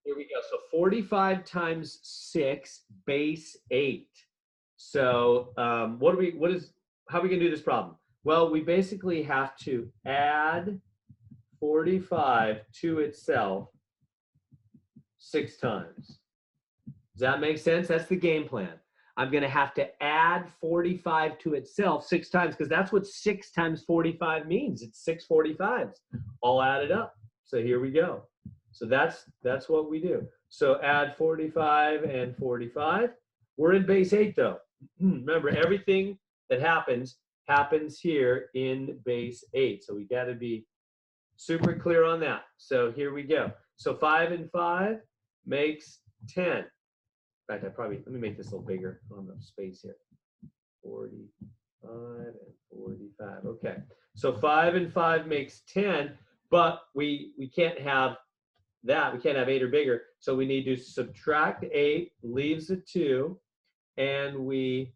Here we go. So 45 times 6, base 8. So how are we going to do this problem? Well, we basically have to add 45 to itself 6 times. Does that make sense? That's the game plan. I'm going to have to add 45 to itself 6 times because that's what 6 times 45 means. It's 6 45s all added up. So here we go. So that's what we do. So add 45 and 45. We're in base 8 though. Remember, everything that happens here in base 8. So we got to be super clear on that. So here we go. So 5 and 5 makes 10. In fact, let me make this a little bigger on the space here. 45 and 45. Okay. So 5 and 5 makes 10, but we can't have that. We can't have 8 or bigger. So we need to subtract 8, leaves a 2, and we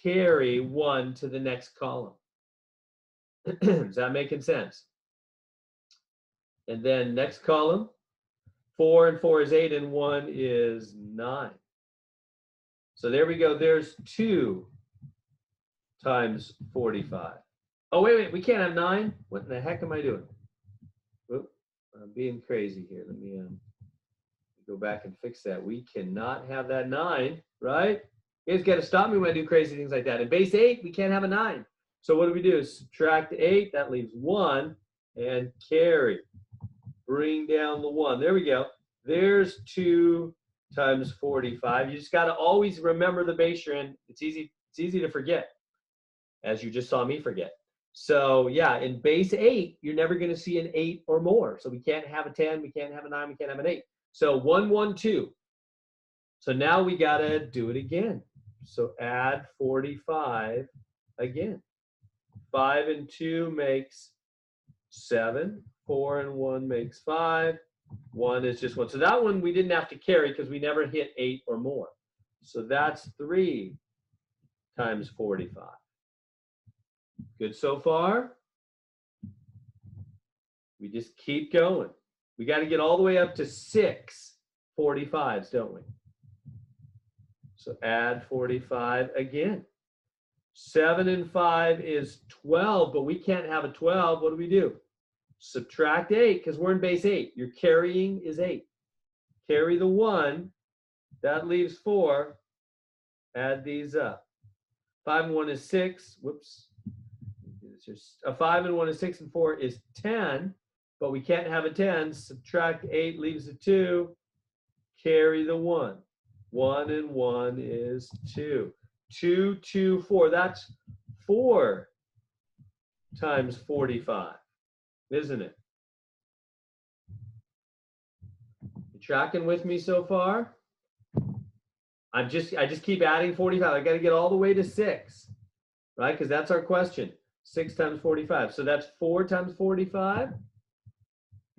carry 1 to the next column. Is that making sense? And then next column, 4 and 4 is 8 and 1 is 9. So there we go. There's 2 times 45. Oh, wait, we can't have 9? What the heck am I doing? Oop, I'm being crazy here. Let me go back and fix that. We cannot have that 9, right? You guys got to stop me when I do crazy things like that. In base 8, we can't have a 9. So what do? Subtract 8, that leaves 1, and carry. Bring down the 1. There we go. There's 2 times 45. You just got to always remember the base you're in. It's easy to forget, as you just saw me forget. So yeah, in base 8, you're never going to see an 8 or more. So we can't have a 10, we can't have a 9, we can't have an 8. So 1, 1, 2. So now we got to do it again. So add 45 again. 5 and 2 makes 7. 4 and 1 makes 5. 1 is just 1. So that one we didn't have to carry because we never hit 8 or more. So that's 3 times 45. Good so far? We just keep going. We got to get all the way up to 6 45s, don't we? So add 45 again. 7 and 5 is 12, but we can't have a 12. What do? Subtract 8 because we're in base 8. Your carrying is 8. Carry the 1. That leaves 4. Add these up. 5 and 1 is 6. Whoops. A 5 and 1 is 6 and 4 is 10, but we can't have a 10. Subtract 8 leaves a 2. Carry the 1. 1 and 1 is 2. 2, 2, 4. That's 4 times 45. Isn't it? You tracking with me so far? I just keep adding 45. I got to get all the way to 6, right? Because that's our question. 6 times 45. So that's 4 times 45.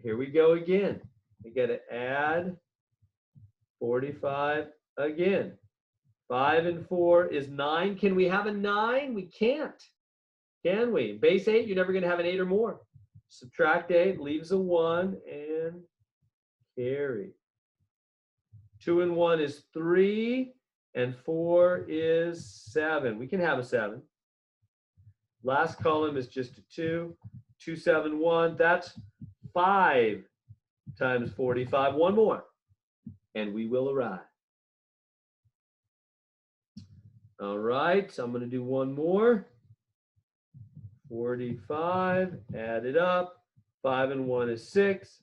Here we go again. I got to add 45 again. 5 and 4 is 9. Can we have a 9? We can't. Can we? Base 8, you're never going to have an 8 or more. Subtract 8, leaves a 1, and carry. 2 and 1 is 3, and 4 is 7. We can have a 7. Last column is just a 2. 2, 7, 1. That's 5 times 45. One more, and we will arrive. All right, so I'm going to do one more. 45, add it up. 5 and 1 is 6.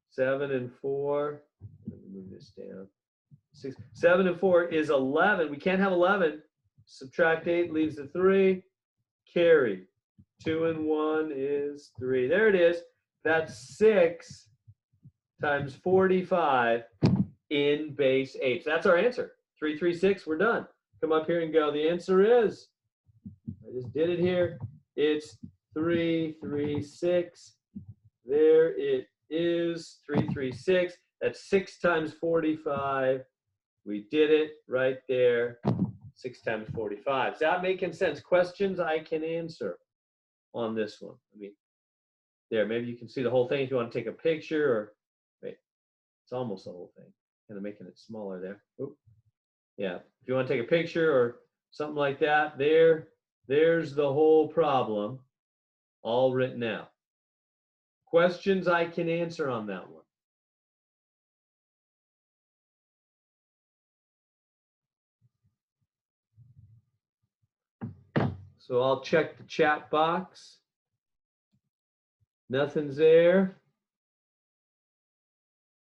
7 and 4, let me move this down. 6, 7 and 4 is 11. We can't have 11. Subtract 8 leaves a 3. Carry. 2 and 1 is 3. There it is. That's 6 times 45 in base 8. So that's our answer. 336, we're done. Come up here and go. The answer is, I just did it here. It's 336. There it is, 336. That's 6 times 45. We did it right there, 6 times 45. Is that making sense? Questions I can answer on this one. I mean, there, maybe you can see the whole thing if you want to take a picture or, wait. It's almost the whole thing. Kind of making it smaller there. Oop. Yeah, if you want to take a picture or something like that, there's the whole problem all written out. Questions I can answer on that one? So I'll check the chat box. Nothing's there.